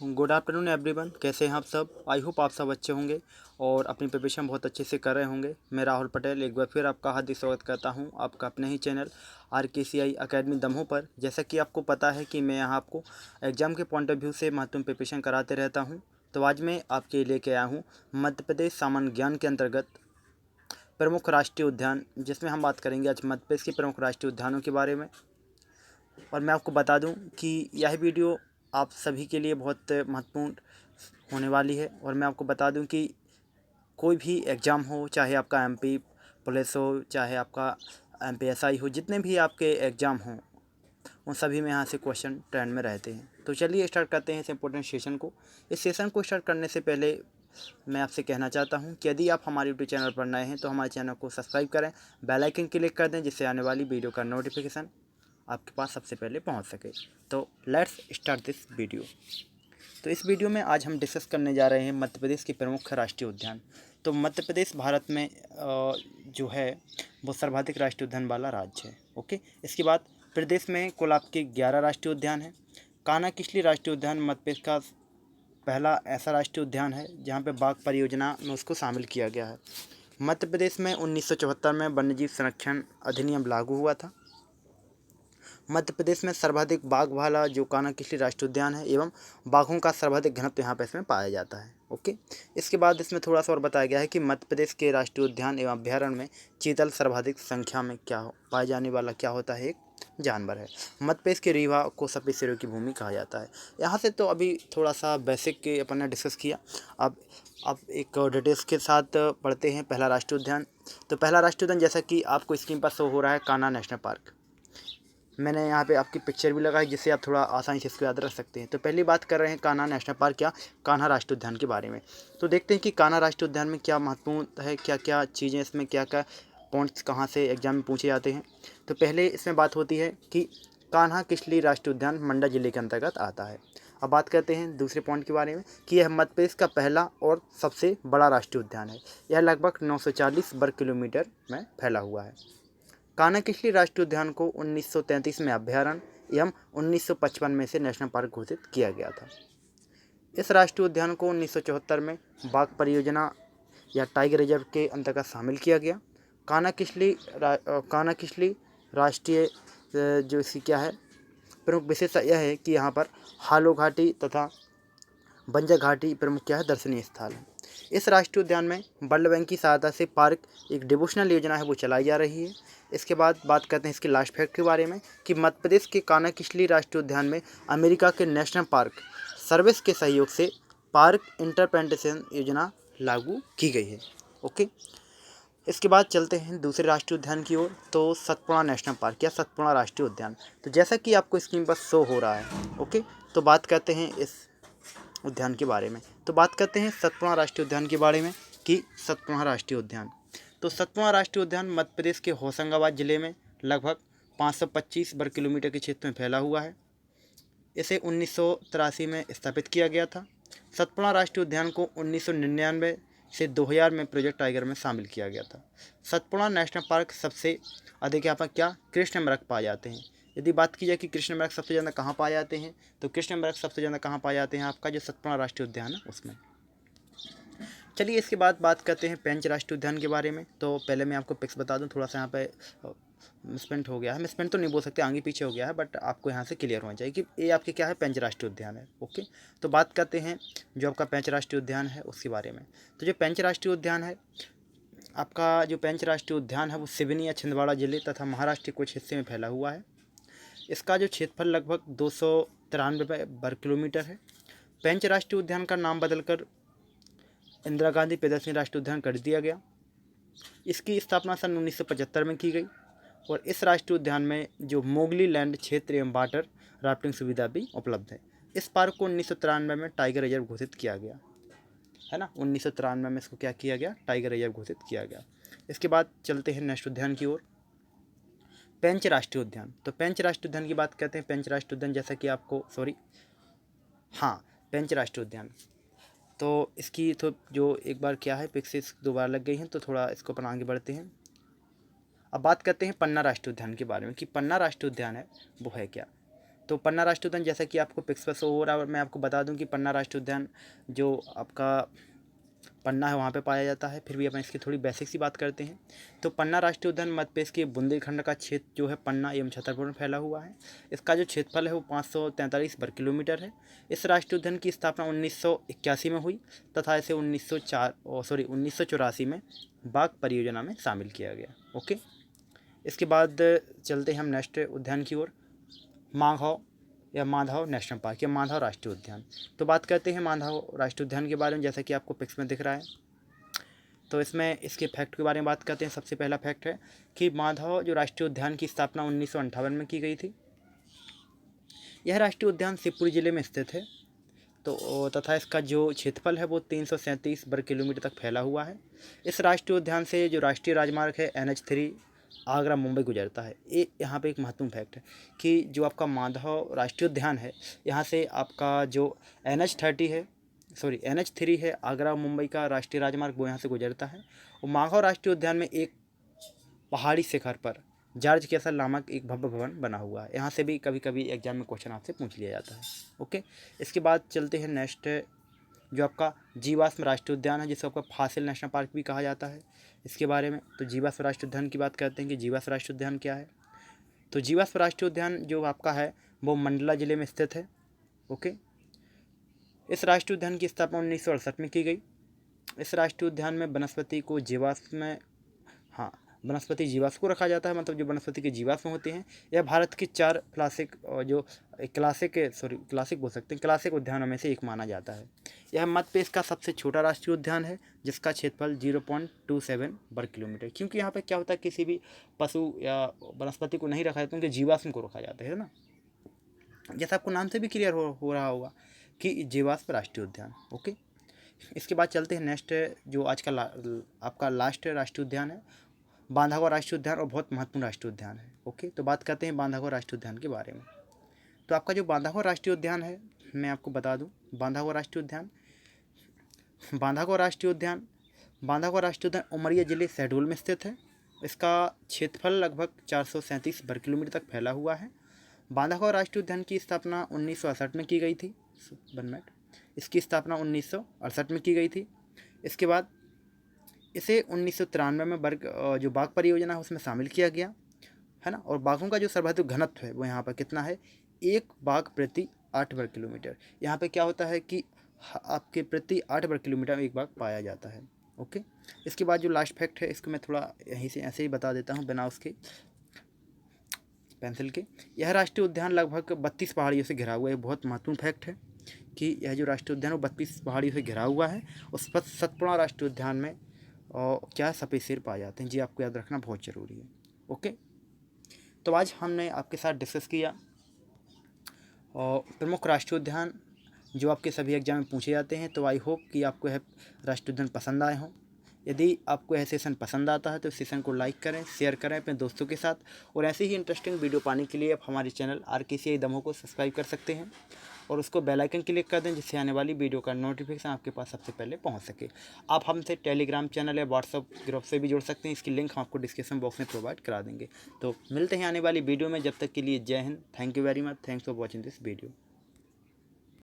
Good afternoon everyone. कैसे हैं आप सब? आई होप आप सब अच्छे होंगे और अपनी प्रिपरेशन बहुत अच्छे से कर रहे होंगे। मैं राहुल पटेल एक बार फिर आपका हार्दिक स्वागत करता हूं आपका अपने ही चैनल RKCI अकेडमी दमोह पर। जैसा कि आपको पता है कि मैं यहां आपको एग्ज़ाम के पॉइंट ऑफ व्यू से महत्वपूर्ण प्रिपरेशन कराते रहता हूं। तो आज मैं आपके लेके आया हूँ मध्य प्रदेश सामान्य ज्ञान के अंतर्गत प्रमुख राष्ट्रीय उद्यान, जिसमें हम बात करेंगे आज मध्य प्रदेश के प्रमुख राष्ट्रीय उद्यानों के बारे में। और मैं आपको बता दूं कि यह वीडियो आप सभी के लिए बहुत महत्वपूर्ण होने वाली है। और मैं आपको बता दूं कि कोई भी एग्ज़ाम हो, चाहे आपका MP पुलिस हो, चाहे आपका MPSI हो, जितने भी आपके एग्ज़ाम हों उन सभी में यहाँ से क्वेश्चन ट्रेंड में रहते हैं। तो चलिए स्टार्ट करते हैं इस इम्पोर्टेंट सेशन को। इस सेशन को स्टार्ट करने से पहले मैं आपसे कहना चाहता हूं कि यदि आप हमारे यूट्यूब चैनल पर नए हैं तो हमारे चैनल को सब्सक्राइब करें, बेल आइकन क्लिक कर दें, जिससे आने वाली वीडियो का नोटिफिकेशन आपके पास सबसे पहले पहुंच सके। तो लेट्स स्टार्ट दिस वीडियो। तो इस वीडियो में आज हम डिस्कस करने जा रहे हैं मध्य प्रदेश के प्रमुख राष्ट्रीय उद्यान। तो मध्य प्रदेश भारत में जो है वो सर्वाधिक राष्ट्रीय उद्यान वाला राज्य है। ओके, इसके बाद प्रदेश में कुल आपके 11 राष्ट्रीय उद्यान हैं। कान्हा किसली राष्ट्रीय उद्यान मध्य प्रदेश का पहला ऐसा राष्ट्रीय उद्यान है जहाँ पे बाघ परियोजना में उसको शामिल किया गया है। मध्य प्रदेश में 1974 में वन्यजीव संरक्षण अधिनियम लागू हुआ था। मध्य प्रदेश में सर्वाधिक बाघ वाला जो कान्हा किसली राष्ट्रीय उद्यान है एवं बाघों का सर्वाधिक घनत्व यहाँ पर इसमें पाया जाता है। ओके, इसके बाद इसमें थोड़ा सा और बताया गया है कि मध्य प्रदेश के राष्ट्रीय उद्यान एवं अभ्यारण्य में चीतल सर्वाधिक संख्या में पाए जाने वाला क्या होता है, एक जानवर है। मध्य प्रदेश के रीवा को सफ़ेद शेरों की भूमि कहा जाता है। यहाँ से तो अभी थोड़ा सा बेसिक के अपन ने डिस्कस किया। अब एक डिटेल्स के साथ पढ़ते हैं पहला राष्ट्रीय उद्यान। तो पहला राष्ट्रीय उद्यान जैसा कि आपको स्क्रीन पर शो हो रहा है, कान्हा नेशनल पार्क। मैंने यहाँ पे आपकी पिक्चर भी लगाई जिससे आप थोड़ा आसानी से इसको याद रख सकते हैं। तो पहली बात कर रहे हैं कान्हा नेशनल पार्क या कान्हा राष्ट्रीय उद्यान के बारे में। तो देखते हैं कि कान्हा राष्ट्रीय उद्यान में क्या महत्वपूर्ण है, क्या क्या चीज़ें इसमें, क्या क्या पॉइंट्स कहाँ से एग्जाम में पूछे जाते हैं। तो पहले इसमें बात होती है कि कान्हा किसली राष्ट्रीय उद्यान मंडला जिले के अंतर्गत आता है। अब बात करते हैं दूसरे पॉइंट के बारे में कि यह मध्य प्रदेश का पहला और सबसे बड़ा राष्ट्रीय उद्यान है। यह लगभग 940 वर्ग किलोमीटर में फैला हुआ है। कान्हा किसली राष्ट्रीय उद्यान को 1933 में अभ्यारण्य एवं 1955 में से नेशनल पार्क घोषित किया गया था। इस राष्ट्रीय उद्यान को 1974 में बाघ परियोजना या टाइगर रिजर्व के अंतर्गत शामिल किया गया। कान्हा किसली राष्ट्रीय जो इसकी क्या है प्रमुख विशेषता यह है कि यहाँ पर हालो घाटी तथा बंजर घाटी प्रमुख क्या है दर्शनीय स्थल है। इस राष्ट्रीय उद्यान में वर्ल्ड बैंक की सहायता से पार्क एक डिवोशनल योजना है वो चलाई जा रही है। इसके बाद बात करते हैं इसके लास्ट फैक्ट के बारे में कि मध्य प्रदेश के कान्हा किसली राष्ट्रीय उद्यान में अमेरिका के नेशनल पार्क सर्विस के सहयोग से पार्क इंटरप्रिटेशन योजना लागू की गई है। ओके, इसके बाद चलते हैं दूसरे राष्ट्रीय उद्यान की ओर। तो सतपुड़ा नेशनल पार्क या सतपुड़ा राष्ट्रीय उद्यान। तो जैसा कि आपको स्क्रीन पर शो हो रहा है, ओके, तो बात करते हैं इस उद्यान के बारे में। तो बात करते हैं सतपुड़ा राष्ट्रीय उद्यान के बारे में कि सतपुड़ा राष्ट्रीय उद्यान। तो सतपुड़ा राष्ट्रीय उद्यान मध्य प्रदेश के होशंगाबाद जिले में लगभग 525 वर्ग किलोमीटर के क्षेत्र में फैला हुआ है। इसे 1983 में स्थापित किया गया था। सतपुड़ा राष्ट्रीय उद्यान को 1999 से 2000 में प्रोजेक्ट टाइगर में शामिल किया गया था। सतपुड़ा नेशनल पार्क सबसे अधिक यहाँ पर क्या कृष्ण मृग पाए जाते हैं। यदि बात की जाए कि कृष्ण मृग सबसे ज़्यादा कहाँ पाए जाते हैं, तो कृष्ण मृग सबसे ज़्यादा कहाँ पाए जाते हैं आपका जो सतपुड़ा राष्ट्रीय उद्यान है उसमें। चलिए इसके बाद बात करते हैं पेंच राष्ट्रीय उद्यान के बारे में। तो पहले मैं आपको पिक्स बता दूं, थोड़ा सा यहाँ पे मिसप्रिंट हो गया है, मिसप्रिंट तो नहीं बोल सकते, आगे पीछे हो गया है, बट आपको यहाँ से क्लियर होना चाहिए कि ये आपके क्या है पेंच राष्ट्रीय उद्यान है। ओके, तो बात करते हैं जो आपका पेंच राष्ट्रीय उद्यान है उसके बारे में। तो जो पेंच राष्ट्रीय उद्यान है आपका, जो पेंच राष्ट्रीय उद्यान है वो सिवनी या छिंदवाड़ा जिले तथा महाराष्ट्र के कुछ हिस्से में फैला हुआ है। इसका जो क्षेत्रफल लगभग 293 वर्ग किलोमीटर है। पेंच राष्ट्रीय उद्यान का नाम बदलकर इंदिरा गांधी प्रियदर्शनी राष्ट्रीय उद्यान कर दिया गया। इसकी स्थापना सन 1975 में की गई और इस राष्ट्रीय उद्यान में जो मोगली लैंड क्षेत्र एवं वाटर राफ्टिंग सुविधा भी उपलब्ध है। इस पार्क को 1993 में टाइगर रिजर्व घोषित किया गया है ना। 1993 में इसको क्या किया गया, टाइगर रिजर्व घोषित किया गया। इसके बाद चलते हैं नेक्स्ट उद्यान की ओर, पेंच राष्ट्रीय उद्यान। तो पेंच राष्ट्रीय उद्यान की बात करते हैं। पेंच राष्ट्रीय उद्यान जैसा कि आपको पेंच राष्ट्रीय उद्यान, तो इसकी तो जो एक बार क्या है पिक्सेस 2 बार लग गई हैं, तो थोड़ा इसको अपन आगे बढ़ते हैं। अब बात करते हैं पन्ना राष्ट्रीय उद्यान के बारे में कि पन्ना राष्ट्रीय उद्यान है वो है क्या। तो तो पन्ना राष्ट्रीय उद्यान जैसा कि आपको पिक्स पर शो हो रहा है, और मैं आपको बता दूं कि पन्ना राष्ट्रीय उद्यान जो आपका पन्ना है वहाँ पे पाया जाता है। फिर भी अपन इसकी थोड़ी बेसिक सी बात करते हैं। तो पन्ना राष्ट्रीय उद्यान मध्य प्रदेश के बुंदेलखंड का क्षेत्र जो है पन्ना एवं छतरपुर में फैला हुआ है। इसका जो क्षेत्रफल है वो 543 वर्ग किलोमीटर है। इस राष्ट्रीय उद्यान की स्थापना 1981 में हुई तथा इसे 1984 में बाघ परियोजना में शामिल किया गया। ओके, इसके बाद चलते हैं हम नेक्स्ट उद्यान की ओर, माधव या माधव नेशनल पार्क या माधव राष्ट्रीय उद्यान। तो बात करते हैं माधव राष्ट्रीय उद्यान के बारे में, जैसा कि आपको पिक्स में दिख रहा है। तो इसमें इसके फैक्ट के बारे में बात करते हैं। सबसे पहला फैक्ट है कि माधव जो राष्ट्रीय उद्यान की स्थापना 1958 में की गई थी। यह राष्ट्रीय उद्यान शिवपुरी जिले में स्थित है। तो तथा इसका जो क्षेत्रफल है वो 337 वर्ग किलोमीटर तक फैला हुआ है। इस राष्ट्रीय उद्यान से जो राष्ट्रीय राजमार्ग है NH3 आगरा मुंबई गुजरता है। ये यहाँ पे एक महत्वपूर्ण फैक्ट है कि जो आपका माधव राष्ट्रीय उद्यान है, यहाँ से आपका जो NH3 है आगरा मुंबई का राष्ट्रीय राजमार्ग, वो यहाँ से गुजरता है। और माधव राष्ट्रीय उद्यान में एक पहाड़ी शिखर पर जॉर्ज कैसल नामक एक भव्य भवन बना हुआ है। यहाँ से भी कभी कभी एग्जाम में क्वेश्चन आपसे पूछ लिया जाता है। ओके, इसके बाद चलते हैं नेक्स्ट जो आपका जीवाश्म राष्ट्रीय उद्यान है, जिसको आपका फासिल नेशनल पार्क भी कहा जाता है। इसके बारे में तो जीवाश्म राष्ट्रीय उद्यान की बात करते हैं कि जीवाश्म राष्ट्रीय उद्यान क्या है। तो जीवाश्म राष्ट्रीय उद्यान जो आपका है वो मंडला जिले में स्थित है। ओके, इस राष्ट्रीय उद्यान की स्थापना 1968 में की गई। इस राष्ट्रीय उद्यान में वनस्पति जीवाश्म को रखा जाता है, मतलब जो वनस्पति के जीवाश्म होते हैं। यह भारत के 4 क्लासिक उद्यानों में से एक माना जाता है। यह मध्य प्रदेश का सबसे छोटा राष्ट्रीय उद्यान है, जिसका क्षेत्रफल 0.27 वर्ग किलोमीटर। क्योंकि यहाँ पे क्या होता है, किसी भी पशु या वनस्पति को नहीं रखा जाता, उनके जीवाश्म को रखा जाता है ना। जैसा आपको नाम से भी क्लियर हो रहा होगा कि जीवाश्म राष्ट्रीय उद्यान। ओके, इसके बाद चलते हैं नेक्स्ट जो आज का आपका लास्ट राष्ट्रीय उद्यान है, बांधागौर राष्ट्रीय उद्यान, और बहुत महत्वपूर्ण राष्ट्रीय उद्यान है। ओके, तो बात करते हैं बांधागौर राष्ट्रीय उद्यान के बारे में। तो आपका जो बांधागौर राष्ट्रीय उद्यान है, मैं आपको बता दूं, बांधागौर राष्ट्रीय उद्यान उमरिया जिले शहडोल में स्थित है। इसका क्षेत्रफल लगभग 437 वर्ग किलोमीटर तक फैला हुआ है। बांधागौर राष्ट्रीय उद्यान की स्थापना 1968 में की गई थी। 1 मिनट, इसकी स्थापना 1968 में की गई थी। इसके बाद इसे 1993 में जो बाघ परियोजना है उसमें शामिल किया गया है ना। और बाघों का जो सर्वाधिक घनत्व है वो यहाँ पर कितना है, 1 बाघ प्रति 8 वर्ग किलोमीटर। यहाँ पे क्या होता है कि आपके प्रति 8 वर्ग किलोमीटर में 1 बाघ पाया जाता है। ओके, इसके बाद जो लास्ट फैक्ट है इसको मैं थोड़ा यहीं से ऐसे ही बता देता हूँ बिना उसके पेंसिल के। यह राष्ट्रीय उद्यान लगभग 32 पहाड़ियों से घिरा हुआ है। बहुत महत्वपूर्ण फैक्ट है कि यह जो राष्ट्रीय उद्यान है वो 32 पहाड़ियों से घिरा हुआ है। उस पर सतपुड़ा राष्ट्रीय उद्यान में और क्या सफ़ेद शेर पाए जाते हैं। जी, आपको याद रखना बहुत ज़रूरी है। ओके, तो आज हमने आपके साथ डिस्कस किया और प्रमुख राष्ट्रीय उद्यान जो आपके सभी एग्जाम में पूछे जाते हैं। तो आई होप कि आपको यह राष्ट्रीय उद्यान पसंद आए हों। यदि आपको यह सेशन पसंद आता है तो इस सेशन को लाइक करें, शेयर करें अपने दोस्तों के साथ, और ऐसे ही इंटरेस्टिंग वीडियो पाने के लिए आप हमारे चैनल RKCI दमोह को सब्सक्राइब कर सकते हैं और उसको बेल आइकन क्लिक कर दें, जिससे आने वाली वीडियो का नोटिफिकेशन आपके पास सबसे पहले पहुंच सके। आप हमसे टेलीग्राम चैनल या व्हाट्सअप ग्रुप से भी जुड़ सकते हैं। इसकी लिंक हम आपको डिस्क्रिप्शन बॉक्स में प्रोवाइड करा देंगे। तो मिलते हैं आने वाली वीडियो में। जब तक के लिए जय Hind. Thank you very much. Thanks for watching this video.